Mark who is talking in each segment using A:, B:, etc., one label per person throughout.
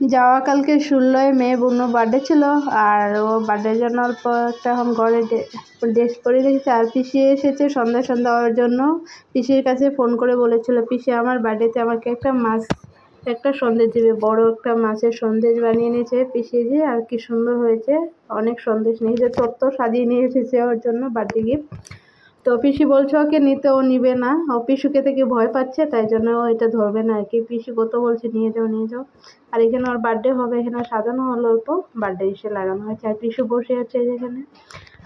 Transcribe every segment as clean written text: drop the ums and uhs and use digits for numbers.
A: যাওয়া কালকে 16ই মে বুনুর বার্থডে ছিল, আর ও বার্থডের জন্য অল্প একটা এখন ঘরে ড্রেস পরে রেখেছে। আর পিসি এসেছে সন্ধ্যা সন্ধ্যা ওর জন্য। পিসির কাছে ফোন করে বলেছিল পিসি আমার বার্থডেতে আমাকে একটা সন্দেশ দিবে। বড় একটা মাছের সন্দেশ বানিয়ে নিয়েছে পিসি যে, আর কি সুন্দর হয়েছে। অনেক সন্দেশ নিয়েছে, তত্ত্ব সাজিয়ে নিয়ে এসেছে ওর জন্য বার্থডে গিফট। তো পিসি বলছে ওকে নিতে, ও নিবে না, ও পিসুকে থেকে ভয় পাচ্ছে, তাই জন্য ও এটা ধরবে না আর কি। পিসি কত বলছে নিয়ে যাও নিয়ে যাও। আর এখানে ওর বার্থডে হবে, এখানে সাজানো হলো, অল্প বার্থডে এসে লাগানো হয়েছে। আর পিসু বসে আছে যেখানে,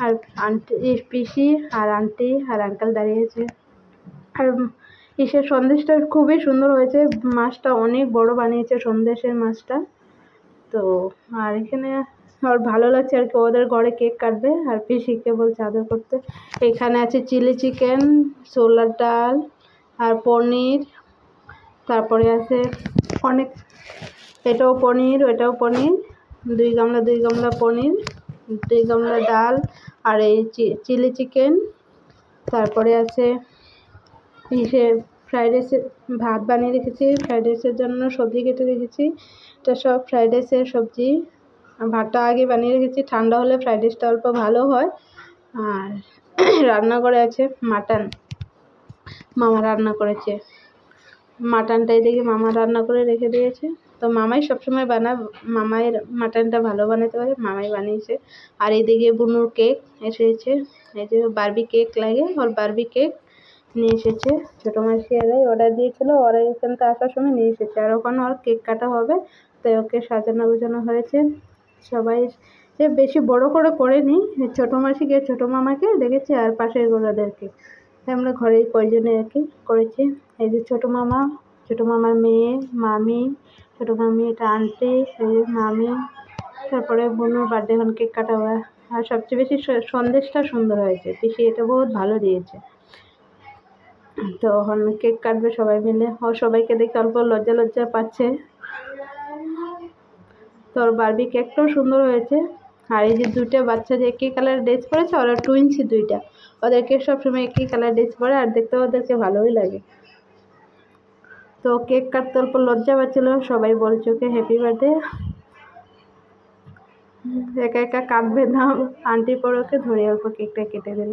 A: আর আন্টি পিসি আর আন্টি আর আঙ্কেল দাঁড়িয়েছে। আর ইসের সন্দেশটা খুবই সুন্দর হয়েছে, মাছটা অনেক বড় বানিয়েছে সন্দেশের মাছটা। তো আর এখানে ওর ভালো লাগছে আর কি, ওদের ঘরে কেক কাটবে আর পিসিকে বলছে আদর করতে। এখানে আছে চিলি চিকেন, ছোলার ডাল আর পনির, তারপরে আছে অনেক, এটাও পনির ওটাও পনির, 2 গামলা পনির, 2 গামলা ডাল, আর এই চিলি চিকেন। তারপরে আছে ইসে ফ্রাইড রাইসের ভাত বানিয়ে রেখেছি, ফ্রাইড রাইসের জন্য সবজি কেটে রেখেছি। এটা সব ফ্রাইড রাইসের সবজি। ভাতটা আগে বানিয়ে রেখেছি, ঠান্ডা হলে ফ্রাইড রাইসটা অল্প ভালো হয়। আর রান্না করে আছে মাটন, মামা রান্না করেছে মাটনটা, এদিকে মামা রান্না করে রেখে দিয়েছে। তো মামাই সবসময় বানায়, মামাইয়ের মাটনটা ভালো বানাতে পারে, মামাই বানিয়েছে। আর এদিকে বুনুর কেক এসেছে, এই যে বারবি কেক লাগে, ওর বারবি কেক নিয়ে এসেছে। ছোটো মাসি এরাই অর্ডার দিয়েছিল, ওরা এখানটা আসার সময় নিয়ে এসেছে। আর ওখানে ওর কেক কাটা হবে, তাই ওকে সাজানো গোছানো হয়েছে। সবাই বেশি বড় করে করেনি, ছোটো মাসিকে ছোটো মামাকে দেখেছি আর পাশের গোড়াদেরকে, আমরা ঘরেই কয়জনে আর কি করেছি। এই যে ছোটো মামা, ছোটো মামার মেয়ে, মামি, ছোটো মামি, এটা আন্টি, এই যে মামি, তারপরে বোনের বার্থডে এখন কেক কাটা হয়। আর সবচেয়ে বেশি সন্দেশটা সুন্দর হয়েছে, পিসি এটা বহুত ভালো দিয়েছে। তো এখন কেক কাটবে সবাই মিলে, ও সবাইকে দেখে অল্প লজ্জা লজ্জা পাচ্ছে। তোর বারবি কেকটাও সুন্দর হয়েছে। আর এই যে 2টা বাচ্চা যে একই কালার ড্রেস পরেছে, ওরা টুইন্স 2টা, ওদেরকে সবসময় একই কালার ড্রেস পরে, আর দেখতে ওদেরকে ভালোই লাগে। তো কেক কাটতে অল্প লজ্জা পাচ্ছিল, সবাই বলছে ওকে হ্যাপি বার্থডে, একা একা কাটবে না, আন্টি পরে ওকে ধরে অল্প কেকটা কেটে দিল।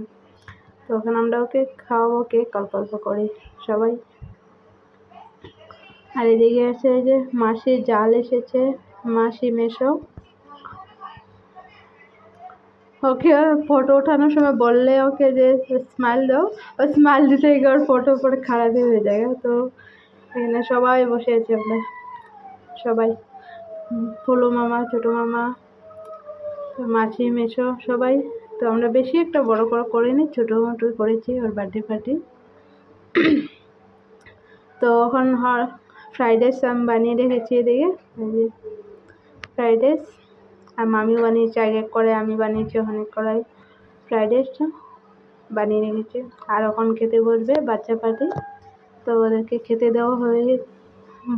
A: তো ওখানে আমরা ওকে খাওয়াবো কেক অল্প অল্প করে সবাই। আর এদিকে আছে এই যে মাসির জাল এসেছে, মাসি মেশো, ওকে ফটো ওঠানোর সময় বললে ওকে যে স্মাইল দাও, ও স্মাইল দিতে গিয়ে ওর ফটো পরে খারাপ হয়ে যায়। তো এখানে সবাই বসে আছি আমরা, সবাই, ফুলু মামা, ছোটো মামা, মাসি মেশো সবাই। তো আমরা বেশি একটা বড় করে করিনি, ছোটো মোটো করেছি ওর বার্থডে পার্টি। তো এখন ফ্রাইড রাইস আমি বানিয়ে রেখেছি এদিকে, ফ্রাইড রাইস, আর মামিও বানিয়েছে আগে করে, আমি বানিয়েছি অনেক কড়াই ফ্রাইড রাইসটা বানিয়ে রেখেছি। আর এখন খেতে বসবে বাচ্চা পার্টি, তো ওদেরকে খেতে দেওয়া হয়ে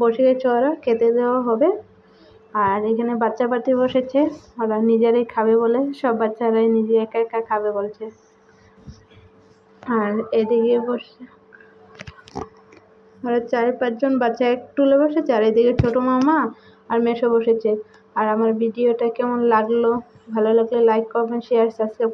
A: বসে গেছে, ওরা খেতে দেওয়া হবে। আর এখানে বাচ্চা পার্টি বসেছে, ওরা নিজেরাই খাবে বলে, সব বাচ্চারাই নিজে একা একা খাবে বলছে। আর এদিকে বসে ওরা 4-5 জন বাচ্চা এক টুলে বসেছে, আর এদিকে ছোটো মামা আর মেশো বসেছে। আর আমার ভিডিওটা কেমন লাগলো, ভালো লাগলে লাইক, কমেন্ট, শেয়ার, সাবস্ক্রাইব